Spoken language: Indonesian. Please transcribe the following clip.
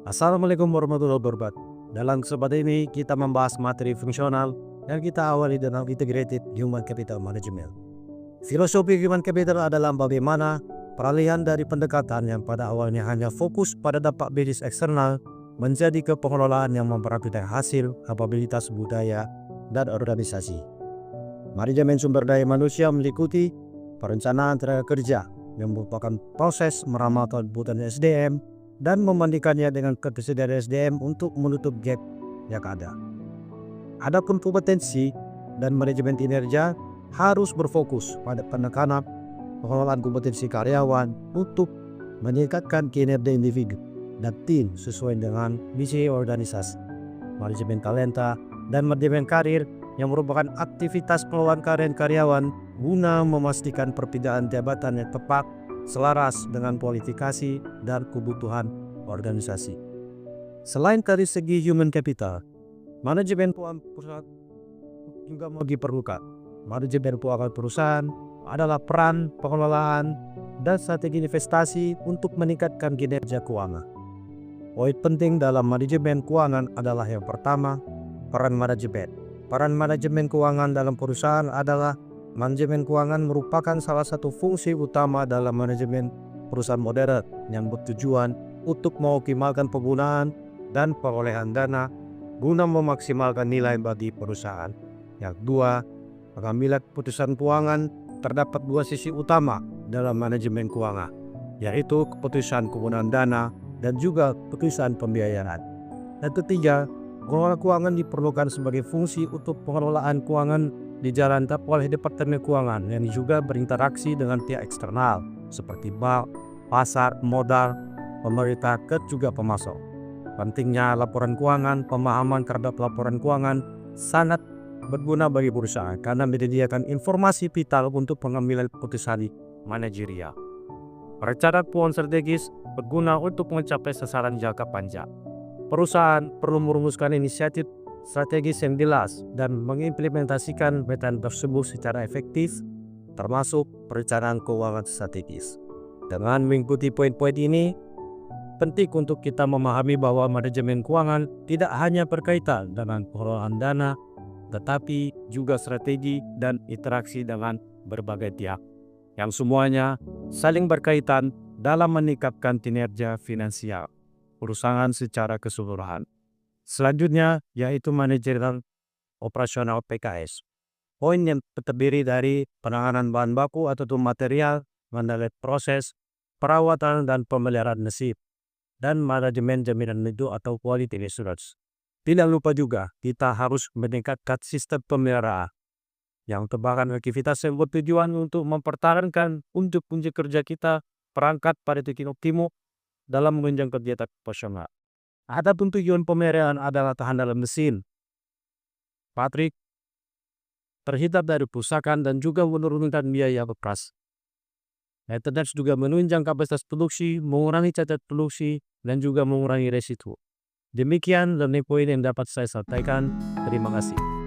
Assalamualaikum warahmatullahi wabarakatuh. Dalam kesempatan ini kita membahas materi fungsional dan kita awali dengan integrated human capital management. Filosofi human capital adalah bagaimana peralihan dari pendekatan yang pada awalnya hanya fokus pada dampak bisnis eksternal menjadi ke pengelolaan yang memperhatikan hasil, kapabilitas budaya, dan organisasi. Manajemen sumber daya manusia meliputi perencanaan tenaga kerja yang merupakan proses meramal kebutuhan SDM dan membandingkannya dengan ketersediaan SDM untuk menutup gap yang ada. Adapun kompetensi dan manajemen kinerja harus berfokus pada penekanan pengelolaan kompetensi karyawan untuk meningkatkan kinerja individu dan tim sesuai dengan misi organisasi. Manajemen talenta dan manajemen karir yang merupakan aktivitas pengelolaan karir karyawan guna memastikan perpindahan jabatan yang tepat selaras dengan kualifikasi dan kebutuhan organisasi. Selain dari segi human capital, manajemen keuangan perusahaan juga diperlukan. Manajemen keuangan perusahaan adalah peran pengelolaan dan strategi investasi untuk meningkatkan kinerja keuangan. Poin penting dalam manajemen keuangan adalah yang pertama, peran manajemen. Peran manajemen keuangan dalam perusahaan adalah manajemen keuangan merupakan salah satu fungsi utama dalam manajemen perusahaan modern yang bertujuan untuk mengoptimalkan penggunaan dan perolehan dana guna memaksimalkan nilai bagi perusahaan. Yang kedua, pengambilan keputusan keuangan terdapat dua sisi utama dalam manajemen keuangan, yaitu keputusan penggunaan dana dan juga keputusan pembiayaan. Dan ketiga, pengelola keuangan diperlukan sebagai fungsi untuk pengelolaan keuangan dijalankan oleh Departemen Keuangan yang juga berinteraksi dengan pihak eksternal seperti bank, pasar, modal, pemerintah, juga pemasok. Pentingnya laporan keuangan, pemahaman terhadap laporan keuangan sangat berguna bagi perusahaan karena menyediakan informasi vital untuk pengambilan keputusan manajerial. Perencanaan keuangan strategis berguna untuk mencapai sasaran jangka panjang. Perusahaan perlu merumuskan inisiatif strategis yang jelas dan mengimplementasikan metode tersebut secara efektif, termasuk perencanaan keuangan strategis. Dengan mengikuti poin-poin ini, penting untuk kita memahami bahwa manajemen keuangan tidak hanya berkaitan dengan pengelolaan dana, tetapi juga strategi dan interaksi dengan berbagai pihak, yang semuanya saling berkaitan dalam meningkatkan kinerja finansial perusahaan secara keseluruhan. Selanjutnya yaitu manajemen operasional PKS. Poin yang terdiri dari penanganan bahan baku atau material, menilai proses, perawatan dan pemeliharaan mesin, dan manajemen jaminan mutu atau quality assurance. Tidak lupa juga kita harus meningkatkan sistem pemeliharaan yang merupakan aktivitas yang bertujuan untuk mempertahankan unit kerja kita perangkat pada titik optimum dalam menunjang kegiatan operasional. Adapun tujuan pemeliharaan adalah tahan dalam mesin, pabrik, terhindar dari perusakan dan juga menurunkan biaya operasi. Maintenance juga menunjang kapasitas produksi, mengurangi cacat produksi, dan juga mengurangi resiko. Demikian poin yang dapat saya sampaikan. Terima kasih.